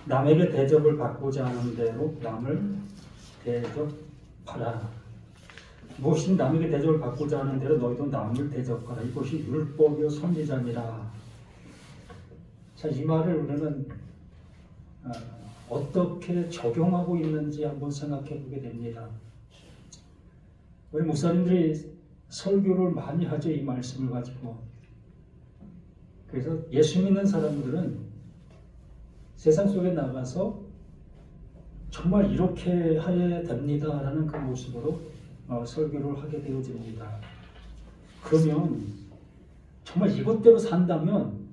남에게 대접을 받고자 하는 대로 남을 대접하라. 무엇이든 남에게 대접을 받고자 하는 대로 너희도 남을 대접하라. 이것이 율법이요 선지자니라. 자, 이 말을 우리는 어떻게 적용하고 있는지 한번 생각해 보게 됩니다. 우리 목사님들이 설교를 많이 하죠, 이 말씀을 가지고. 그래서 예수 믿는 사람들은 세상 속에 나가서 정말 이렇게 해야 됩니다라는 그 모습으로 설교를 하게 되어집니다. 그러면 정말 이것대로 산다면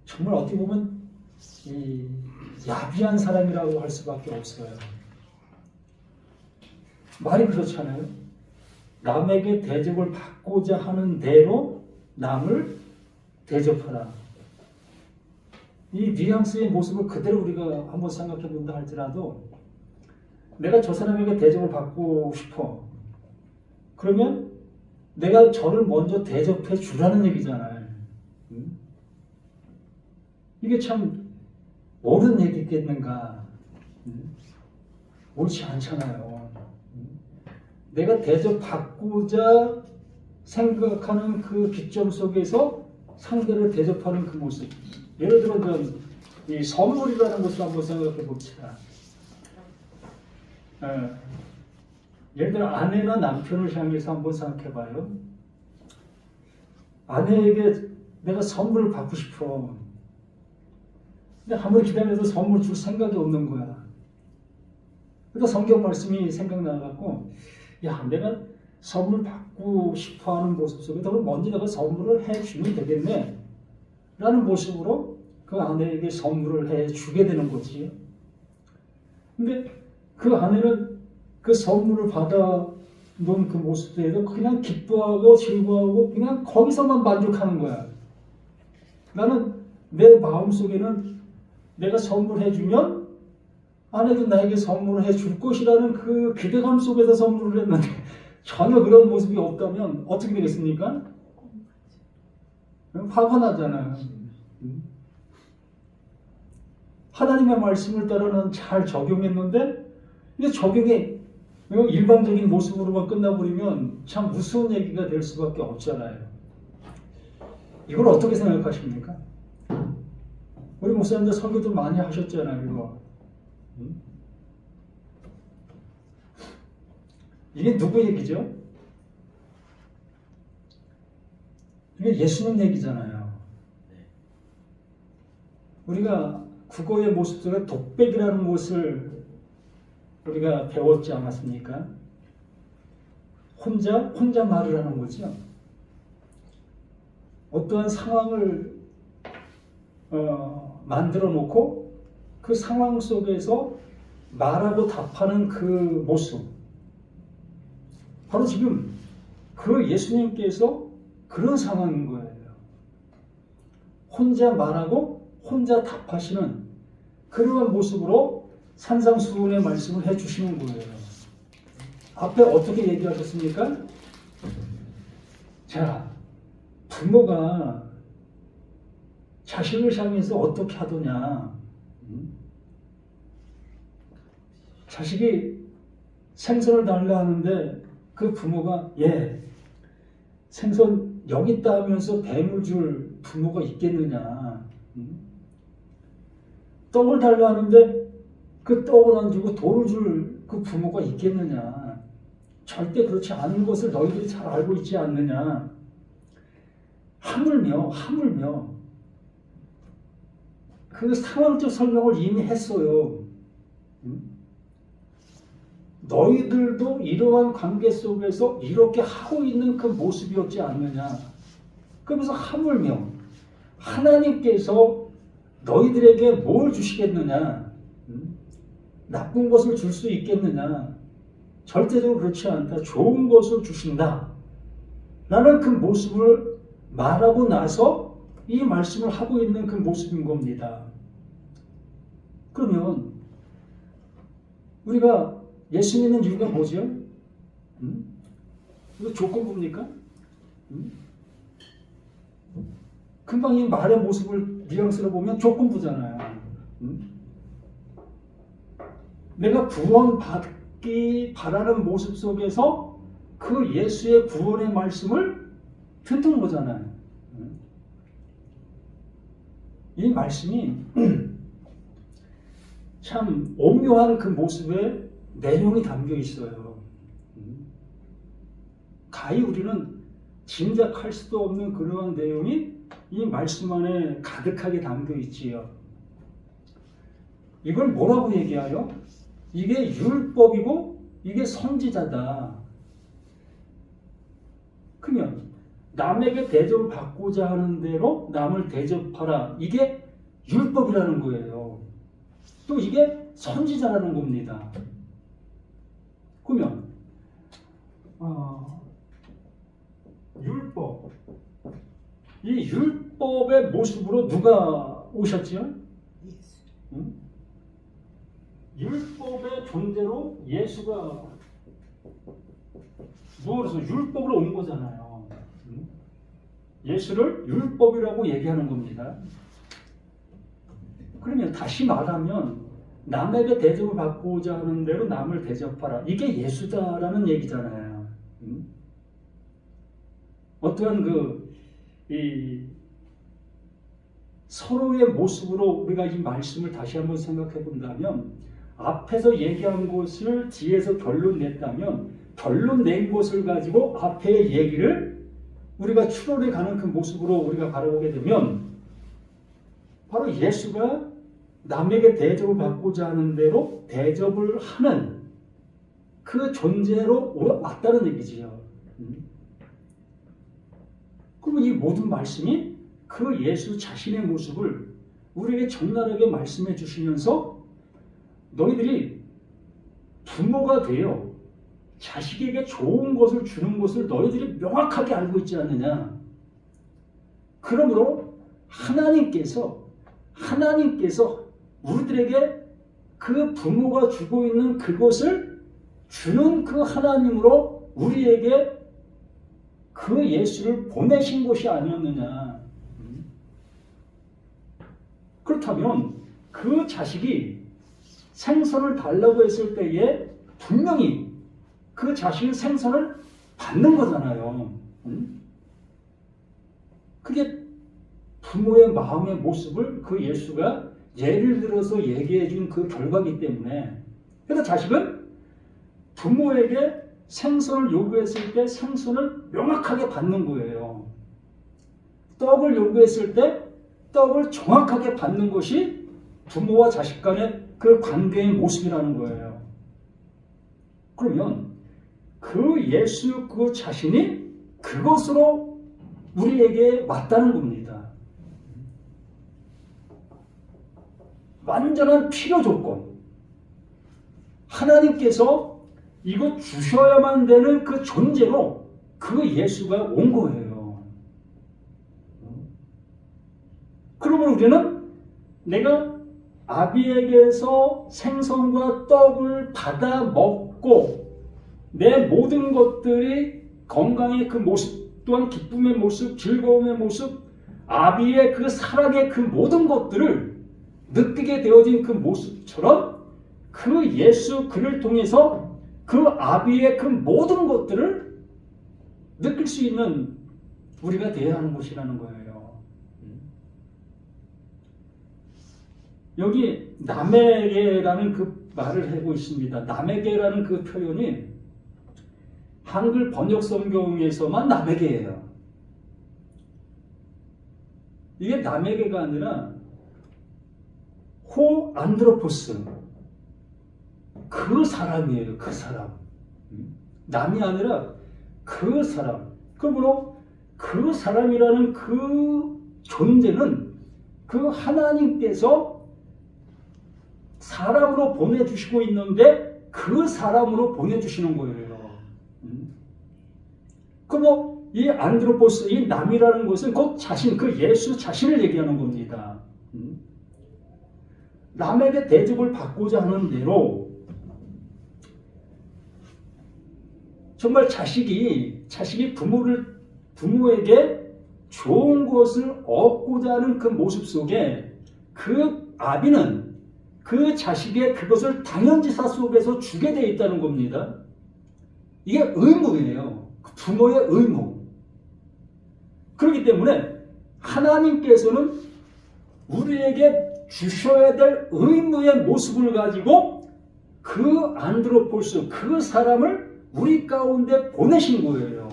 정말 어떻게 보면 야비한 사람이라고 할 수밖에 없어요. 말이 그렇잖아요. 남에게 대접을 받고자 하는 대로 남을 대접하라. 이 뉘앙스의 모습을 그대로 우리가 한번 생각해 본다 할지라도 내가 저 사람에게 대접을 받고 싶어. 그러면 내가 저를 먼저 대접해 주라는 얘기잖아요. 이게 참 옳은 얘기겠는가? 옳지 않잖아요. 내가 대접받고자 생각하는 그 기점 속에서 상대를 대접하는 그 모습. 예를 들어 이 선물이라는 것을 한번 생각해 봅시다. 예를 들어 아내나 남편을 향해서 한번 생각해 봐요. 아내에게 내가 선물을 받고 싶어. 근데 아무리 기다려도 선물 줄 생각이 없는 거야. 그러니까 성경 말씀이 생각나갖고 야, 내가 선물 받고 싶어하는 모습 속에 더 먼저 내가 선물을 해주면 되겠네 라는 모습으로 그 아내에게 선물을 해주게 되는 거지. 근데 그 아내는 그 선물을 받아 놓은 그 모습에도 그냥 기뻐하고 즐거워하고 그냥 거기서만 만족하는 거야. 나는 내 마음속에는 내가 선물해주면 아내도 나에게 선물을 해줄 것이라는 그 기대감 속에서 선물을 했는데 전혀 그런 모습이 없다면 어떻게 되겠습니까? 화가 나잖아요. 하나님의 말씀을 따라는 잘 적용했는데 이게 적용이 일방적인 모습으로만 끝나버리면 참 무서운 얘기가 될 수밖에 없잖아요. 이걸 어떻게 생각하십니까? 우리 목사님들 설교도 많이 하셨잖아요. 이거. 이게 누구 얘기죠? 이게 예수님 얘기잖아요. 우리가 국어의 모습 속에 독백이라는 것을 우리가 배웠지 않았습니까? 혼자 말을 하는 거죠. 어떠한 상황을 만들어 놓고 그 상황 속에서 말하고 답하는 그 모습. 바로 지금 그 예수님께서 그런 상황인 거예요. 혼자 말하고 혼자 답하시는 그러한 모습으로 산상수훈의 말씀을 해주시는 거예요. 앞에 어떻게 얘기하셨습니까? 자, 부모가 자식을 향해서 어떻게 하더냐. 자식이 생선을 달라 하는데 그 부모가 생선 여기 있다 하면서 뱀을 줄 부모가 있겠느냐. 떡을 달라 하는데 그 떡을 안 주고 돌을 줄 그 부모가 있겠느냐. 절대 그렇지 않은 것을 너희들이 잘 알고 있지 않느냐. 하물며 그 상황적 설명을 이미 했어요. 너희들도 이러한 관계 속에서 이렇게 하고 있는 그 모습이었지 않느냐. 그러면서 하물며 하나님께서 너희들에게 뭘 주시겠느냐. 나쁜 것을 줄 수 있겠느냐. 절대적으로 그렇지 않다. 좋은 것을 주신다. 라는 그 모습을 말하고 나서 이 말씀을 하고 있는 그 모습인 겁니다. 그러면 우리가 예수 믿는 이유가 뭐죠? 이거 조건부입니까? 금방 이 말의 모습을 뉘앙스로 보면 조건부잖아요. 내가 구원받기 바라는 모습 속에서 그 예수의 구원의 말씀을 듣는 거잖아요. 이 말씀이 참 오묘한 그 모습에 내용이 담겨 있어요. 가히 우리는 짐작할 수도 없는 그러한 내용이 이 말씀 안에 가득하게 담겨 있지요. 이걸 뭐라고 얘기하여? 이게 율법이고 이게 선지자다. 그러면 남에게 대접받고자 하는 대로 남을 대접하라. 이게 율법이라는 거예요. 또 이게 선지자라는 겁니다. 그러면 율법, 이 율법의 모습으로 누가 오셨지요? 응? 율법의 존재로 예수가 무엇으로 율법으로 온 거잖아요. 예수를 율법이라고 얘기하는 겁니다. 그러면 다시 말하면 남에게 대접을 받고자 하는 대로 남을 대접하라. 이게 예수다라는 얘기잖아요. 어떠한 서로의 모습으로 우리가 이 말씀을 다시 한번 생각해 본다면 앞에서 얘기한 것을 뒤에서 결론 냈다면 결론 낸 것을 가지고 앞의 얘기를 우리가 추론해 가는 그 모습으로 우리가 바라보게 되면 바로 예수가 남에게 대접을 받고자 하는 대로 대접을 하는 그 존재로 왔다는 얘기지요. 그러면 이 모든 말씀이 그 예수 자신의 모습을 우리에게 적나라하게 말씀해 주시면서 너희들이 부모가 되어 자식에게 좋은 것을 주는 것을 너희들이 명확하게 알고 있지 않느냐. 그러므로 하나님께서 우리들에게 그 부모가 주고 있는 그것을 주는 그 하나님으로 우리에게 그 예수를 보내신 것이 아니었느냐. 그렇다면 그 자식이 생선을 달라고 했을 때에 분명히 그 자식은 생선을 받는 거잖아요. 그게 부모의 마음의 모습을 그 예수가 예를 들어서 얘기해 준 그 결과이기 때문에, 그래서 자식은 부모에게 생선을 요구했을 때 생선을 명확하게 받는 거예요. 떡을 요구했을 때 떡을 정확하게 받는 것이 부모와 자식 간의 그 관계의 모습이라는 거예요. 그러면 그 예수 그 자신이 그것으로 우리에게 왔다는 겁니다. 완전한 필요 조건. 하나님께서 이거 주셔야만 되는 그 존재로 그 예수가 온 거예요. 그러면 우리는 내가 아비에게서 생선과 떡을 받아 먹고 내 모든 것들이 건강의 그 모습 또한 기쁨의 모습, 즐거움의 모습, 아비의 그 사랑의 그 모든 것들을 느끼게 되어진 그 모습처럼 그 예수 그를 통해서 그 아비의 그 모든 것들을 느낄 수 있는 우리가 되어야 하는 것이라는 거예요. 여기 남에게라는 그 말을 하고 있습니다. 남에게라는 그 표현이 한글 번역 성경에서만 남에게예요. 이게 남에게가 아니라 호 안드로포스, 그 사람이에요. 그 사람. 남이 아니라 그 사람. 그러므로 그 사람이라는 그 존재는 그 하나님께서 사람으로 보내주시고 있는데 그 사람으로 보내주시는 거예요. 그럼 이 안드로포스, 이 남이라는 것은 곧 자신, 그 예수 자신을 얘기하는 겁니다. 남에게 대접을 받고자 하는 대로 정말 자식이 부모에게 좋은 것을 얻고자 하는 그 모습 속에 그 아비는 그 자식의 그것을 당연지사 속에서 주게 되어 있다는 겁니다. 이게 의무예요. 부모의 의무. 그렇기 때문에 하나님께서는 우리에게 주셔야 될 의무의 모습을 가지고 그 안드로폴스, 그 사람을 우리 가운데 보내신 거예요.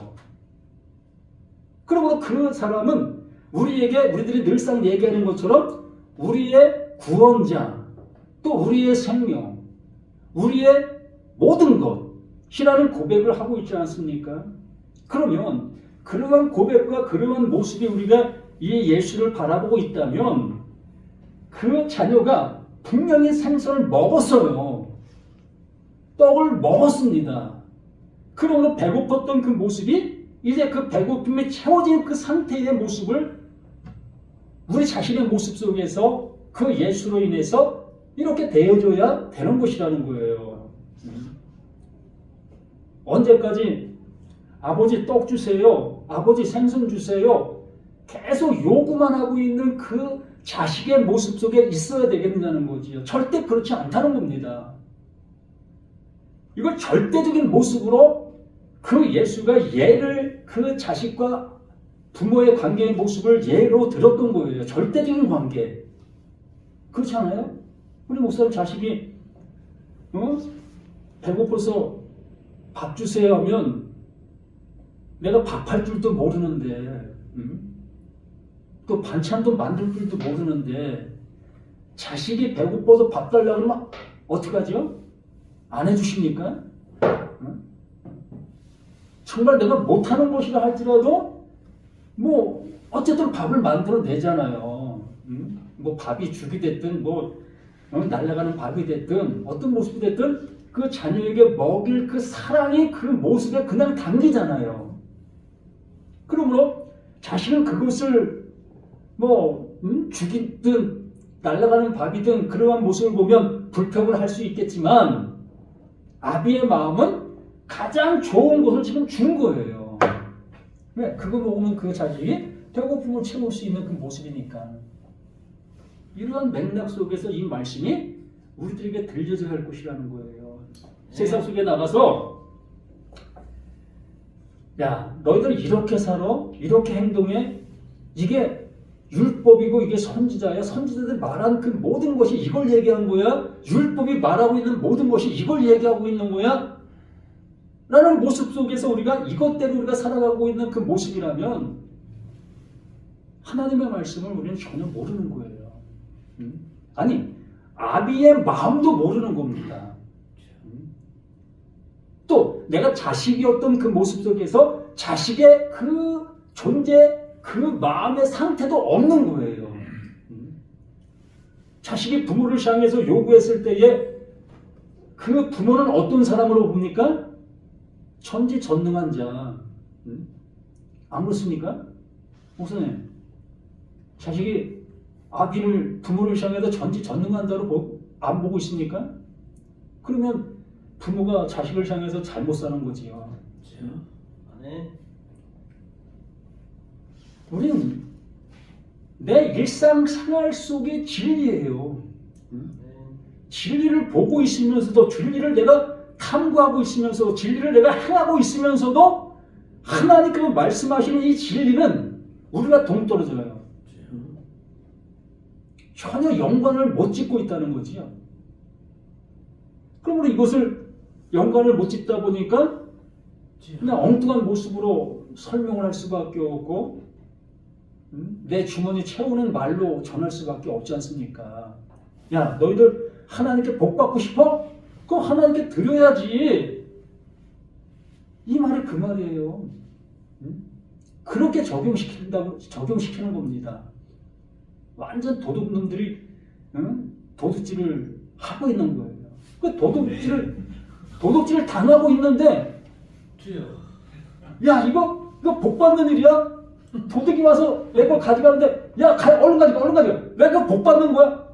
그러므로 그 사람은 우리들이 늘상 얘기하는 것처럼 우리의 구원자, 또 우리의 생명, 우리의 모든 것이라는 고백을 하고 있지 않습니까? 그러면 그러한 고백과 그러한 모습이 우리가 이 예수를 바라보고 있다면 그 자녀가 분명히 생선을 먹었어요. 떡을 먹었습니다. 그러므로 배고팠던 그 모습이 이제 그 배고픔이 채워진 그 상태의 모습을 우리 자신의 모습 속에서 그 예수로 인해서 이렇게 되어줘야 되는 것이라는 거예요. 언제까지 아버지 떡 주세요, 아버지 생선 주세요 계속 요구만 하고 있는 그 자식의 모습 속에 있어야 되겠냐는 거지요. 절대 그렇지 않다는 겁니다. 이걸 절대적인 모습으로 그 예수가 예를 그 자식과 부모의 관계의 모습을 예로 들었던 거예요. 절대적인 관계. 그렇지 않아요? 우리 목사님 자식이 배고파서 밥 주세요 하면 내가 밥할 줄도 모르는데 또 반찬도 만들 줄도 모르는데 자식이 배고파서 밥 달라고 그러면 어떡하죠? 안 해주십니까? 정말 내가 못하는 것이라 할지라도 뭐 어쨌든 밥을 만들어내잖아요. 뭐 밥이 죽이 됐든 뭐 날아가는 밥이 됐든 어떤 모습이 됐든 그 자녀에게 먹일 그 사랑이 그 모습에 그냥 담기잖아요. 그러므로 자신은 그것을 뭐 죽이든 날아가는 밥이든 그러한 모습을 보면 불평을 할 수 있겠지만 아비의 마음은 가장 좋은 것을 지금 준 거예요. 왜? 그거 먹으면 그 자식이 배고픔을 채울 수 있는 그 모습이니까. 이러한 맥락 속에서 이 말씀이 우리들에게 들려져야 할 것이라는 거예요. 세상 속에 나가서 야, 너희들 이렇게 살아? 이렇게 행동해? 이게 율법이고 이게 선지자야? 선지자들이 말한 그 모든 것이 이걸 얘기한 거야? 율법이 말하고 있는 모든 것이 이걸 얘기하고 있는 거야? 라는 모습 속에서 우리가 이것대로 우리가 살아가고 있는 그 모습이라면 하나님의 말씀을 우리는 전혀 모르는 거예요. 아니, 아비의 마음도 모르는 겁니다. 또 내가 자식이었던 그 모습 속에서 자식의 그 존재, 그 마음의 상태도 없는 거예요. 자식이 부모를 향해서 요구했을 때에 그 부모는 어떤 사람으로 봅니까? 천지전능한 자. 안 그렇습니까? 목사님, 자식이 아비를 부모를 향해서 전지전능한 자로 안 보고 있습니까? 그러면 부모가 자식을 향해서 잘못 사는 거지요. 네. 우리는 내 일상생활 속의 진리예요. 진리를 보고 있으면서도 진리를 내가 탐구하고 있으면서 진리를 내가 행하고 있으면서도 하나님께서 말씀하시는 이 진리는 우리가 동떨어져요. 전혀 연관을 못 짓고 있다는 거지요. 그러므로 이것을 연관을 못 짓다 보니까 그냥 엉뚱한 모습으로 설명을 할 수밖에 없고 내 주머니 채우는 말로 전할 수밖에 없지 않습니까? 야, 너희들 하나님께 복 받고 싶어? 그럼 하나님께 드려야지. 이 말이 그 말이에요. 그렇게 적용시키는 겁니다. 완전 도둑놈들이 도둑질을 하고 있는 거예요. 그 도둑질을 당하고 있는데, 야, 이거 복 받는 일이야? 도둑이 와서 내 걸 가져가는데, 야, 얼른 가져가. 왜 그거 복 받는 거야?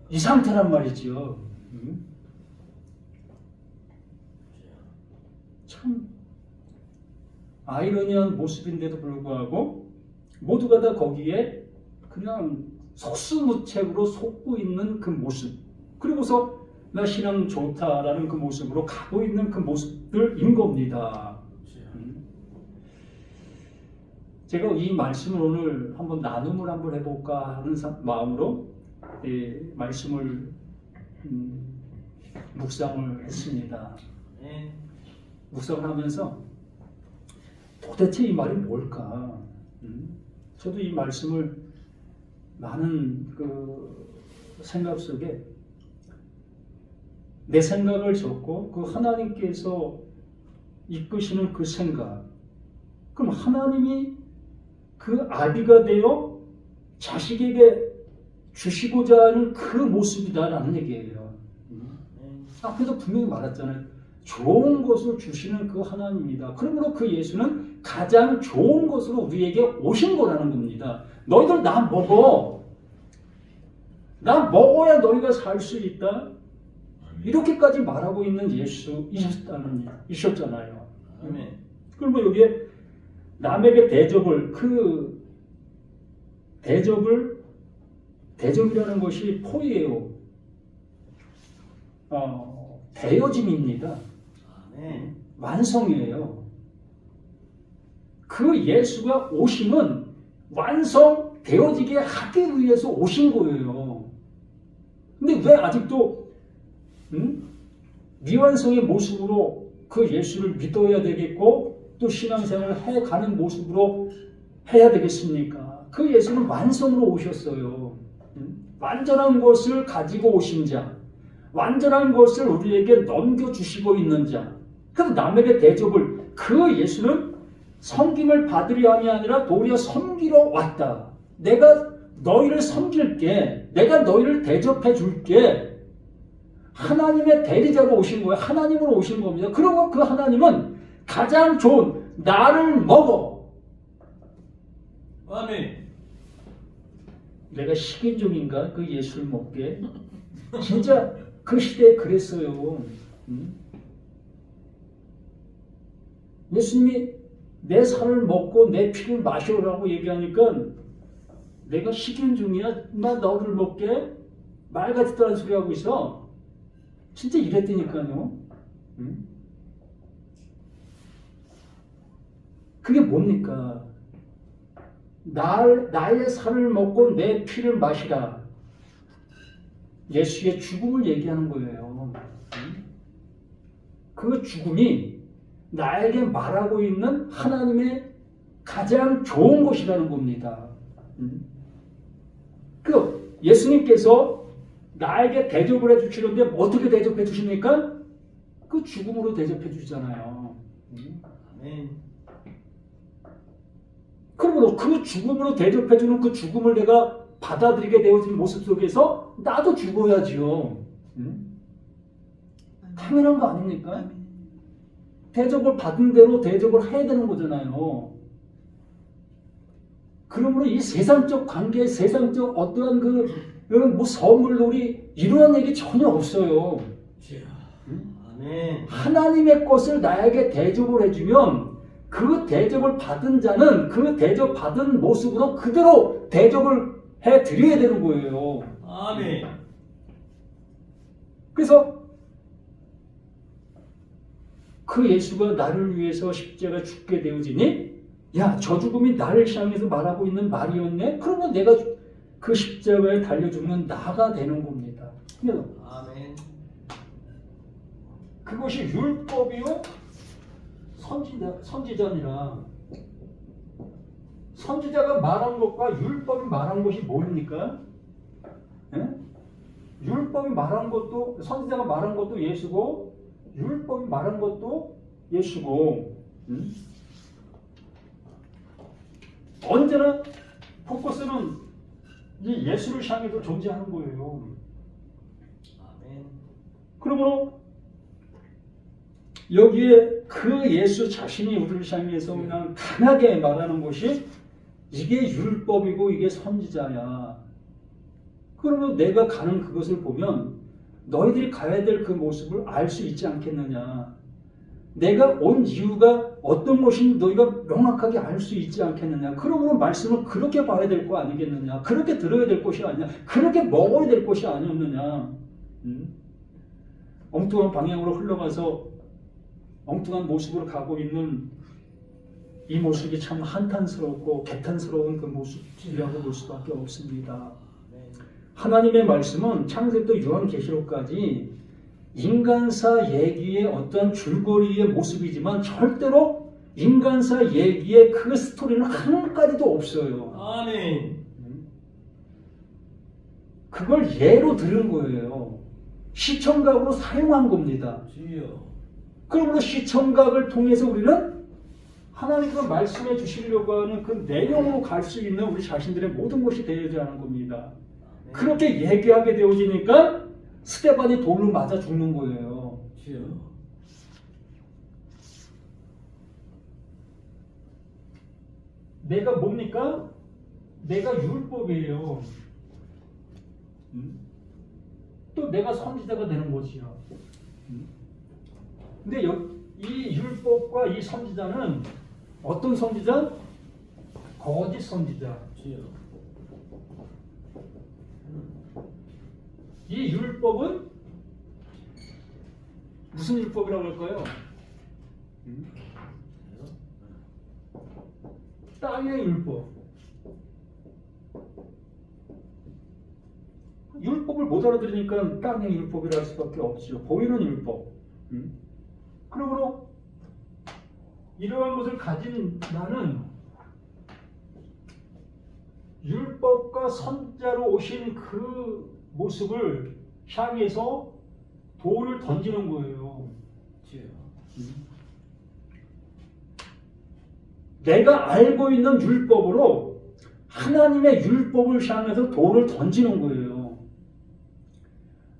이 상태란 말이지요. 참 아이러니한 모습인데도 불구하고 모두가 다 거기에 그냥 속수무책으로 속고 있는 그 모습, 그리고서 나 신앙 좋다라는 그 모습으로 가고 있는 그 모습들인 겁니다. 제가 이 말씀을 오늘 한번 나눔을 한번 해볼까 하는 마음으로 말씀을 묵상을 했습니다. 묵상을 하면서 도대체 이 말이 뭘까? 저도 이 말씀을 많은 그 생각 속에 내 생각을 적고 그 하나님께서 이끄시는 그 생각, 그럼 하나님이 그 아비가 되어 자식에게 주시고자 하는 그 모습이다라는 얘기예요. 앞에도 분명히 말했잖아요. 좋은 것을 주시는 그 하나님이다. 그러므로 그 예수는 가장 좋은 것으로 우리에게 오신 거라는 겁니다. 너희들 나 먹어. 나 먹어야 너희가 살 수 있다. 이렇게까지 말하고 있는 예수이셨잖아요. 그러면 여기에 남에게 대접이라는 것이 포이에요. 대여짐입니다. 완성이에요. 그 예수가 오심은 완성되어지게 하기 위해서 오신 거예요. 근데 왜 아직도 미완성의 모습으로 그 예수를 믿어야 되겠고 또 신앙생활을 해가는 모습으로 해야 되겠습니까? 그 예수는 완성으로 오셨어요. 완전한 것을 가지고 오신 자, 완전한 것을 우리에게 넘겨주시고 있는 자, 그럼 남에게 대접을, 그 예수는 섬김을 받으려 함이 아니라 도리어 섬기러 왔다. 내가 너희를 섬길게, 내가 너희를 대접해 줄게. 하나님의 대리자로 오신 거예요. 하나님으로 오신 겁니다. 그리고 그 하나님은 가장 좋은 나를 먹어. 아멘. 내가 식인종인가? 그 예수를 먹게. 진짜 그 시대에 그랬어요. 예수님이 내 살을 먹고 내 피를 마셔라고 얘기하니까 내가 식인종이야? 나 너를 먹게? 말 같지도 않은 소리 하고 있어. 진짜 이랬다니까요. 그게 뭡니까? 나의 살을 먹고 내 피를 마시라. 예수의 죽음을 얘기하는 거예요. 그 죽음이 나에게 말하고 있는 하나님의 가장 좋은 것이라는 겁니다. 그 예수님께서 나에게 대접을 해주시는데 어떻게 대접해 주십니까? 그 죽음으로 대접해 주잖아요. 그러므로 그 죽음으로 대접해 주는 그 죽음을 내가 받아들이게 되어진 모습 속에서 나도 죽어야지요. 당연한 거 아닙니까? 대접을 받은 대로 대접을 해야 되는 거잖아요. 그러므로 이 세상적 관계, 세상적 어떠한 뭐 선물놀이 이러한 얘기 전혀 없어요. 하나님의 것을 나에게 대접을 해주면 그 대접을 받은 자는 그 대접 받은 모습으로 그대로 대접을 해드려야 되는 거예요. 아멘. 그래서 그 예수가 나를 위해서 십자가 죽게 되어지니 야, 저 죽음이 나를 향해서 말하고 있는 말이었네? 그러면 내가 그 십자가에 달려 죽는 나가 되는 겁니다. 아멘. 그것이 율법이요? 선지자니라. 선지자가 말한 것과 율법이 말한 것이 뭡니까? 예? 율법이 말한 것도, 선지자가 말한 것도 예수고 율법이 말한 것도 예수고, 언제나 포커스는 이 예수를 향해서 존재하는 거예요. 아멘. 그러므로 여기에 그 예수 자신이 우리를 향해서 그냥 강하게 말하는 것이 이게 율법이고 이게 선지자야. 그러면 내가 가는 그것을 보면 너희들이 가야 될 그 모습을 알 수 있지 않겠느냐. 내가 온 이유가 어떤 것인지 너희가 명확하게 알 수 있지 않겠느냐. 그러면 말씀을 그렇게 봐야 될 거 아니겠느냐. 그렇게 들어야 될 것이 아니냐. 그렇게 먹어야 될 것이 아니었느냐. 엉뚱한 방향으로 흘러가서 엉뚱한 모습으로 가고 있는 이 모습이 참 한탄스럽고 개탄스러운 그 모습이라고 볼 수밖에 없습니다. 하나님의 말씀은 창세부터 요한계시록까지 인간사 얘기의 어떠한 줄거리의 모습이지만 절대로 인간사 얘기의 그 스토리는 한 가지도 없어요. 아멘. 그걸 예로 들은 거예요. 시청각으로 사용한 겁니다. 주여. 그러므로 시청각을 통해서 우리는 하나님께서 말씀해 주시려고 하는 그 내용으로 갈 수 있는 우리 자신들의 모든 것이 되어야 하는 겁니다. 그렇게 얘기하게 되어지니까 스테반이 돌로 맞아 죽는 거예요. 주여. 내가 뭡니까? 내가 율법이에요. 또 내가 선지자가 되는 것이요. 근데 이 율법과 이 선지자는 어떤 선지자? 거짓 선지자. 주여. 이 율법은 무슨 율법이라고 할까요? 땅의 율법. 율법을 못 알아들으니까 땅의 율법이라 할 수밖에 없죠. 보이는 율법. 그러므로 이러한 것을 가진 나는 율법과 선자로 오신 그 모습을 향해서 돌을 던지는 거예요. 주여. 내가 알고 있는 율법으로 하나님의 율법을 향해서 돌을 던지는 거예요.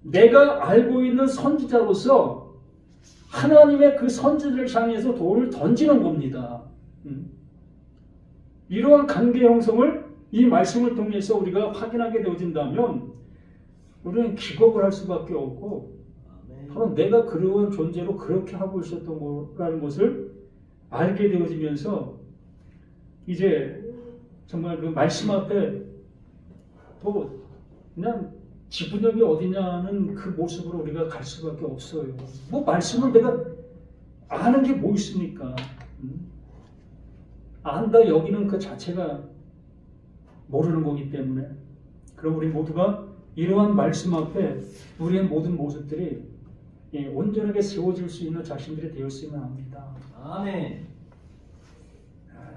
내가 알고 있는 선지자로서 하나님의 그 선지자를 향해서 돌을 던지는 겁니다. 이러한 관계 형성을 이 말씀을 통해서 우리가 확인하게 되어진다면 우리는 기겁을 할 수밖에 없고 바로 내가 그러한 존재로 그렇게 하고 있었던 거라는 것을 알게 되어지면서 이제 정말 그 말씀 앞에 또 그냥 지분력이 어디냐는 그 모습으로 우리가 갈 수밖에 없어요. 뭐 말씀을 내가 아는 게 뭐 있습니까? 안다 여기는 그 자체가 모르는 거기 때문에 그럼 우리 모두가 이러한 말씀 앞에 우리의 모든 모습들이 온전하게 세워질 수 있는 자신들이 되었으면 합니다. 아멘.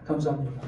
감사합니다.